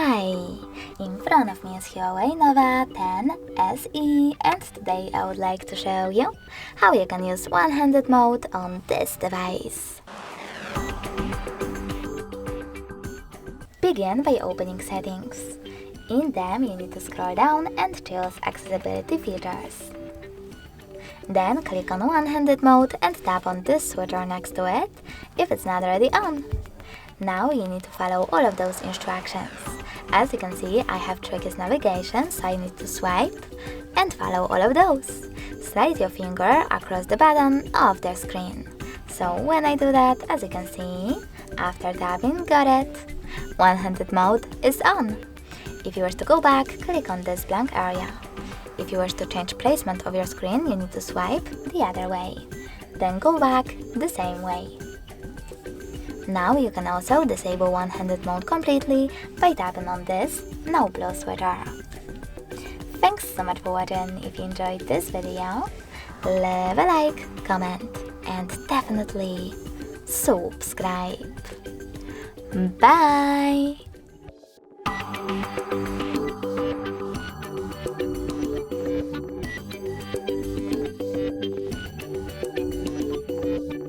Hi! In front of me is HUAWEI Nova 10 SE, and today I would like to show you how you can use one-handed mode on this device. Begin by opening Settings. In them you need to scroll down and choose Accessibility Features. Then click on one-handed mode and tap on this switcher next to it if it's not already on. Now you need to follow all of those instructions. As you can see, I have trackers navigation, so I need to swipe and follow all of those. Slide your finger across the bottom of the screen. So when I do that, as you can see, after tapping, got it. One-handed mode is on. If you wish to go back, click on this blank area. If you wish to change placement of your screen, you need to swipe the other way. Then go back the same way. Now you can also disable one-handed mode completely by tapping on this No Blue switcher. Thanks so much for watching. If you enjoyed this video, leave a like, comment, and definitely subscribe. Bye!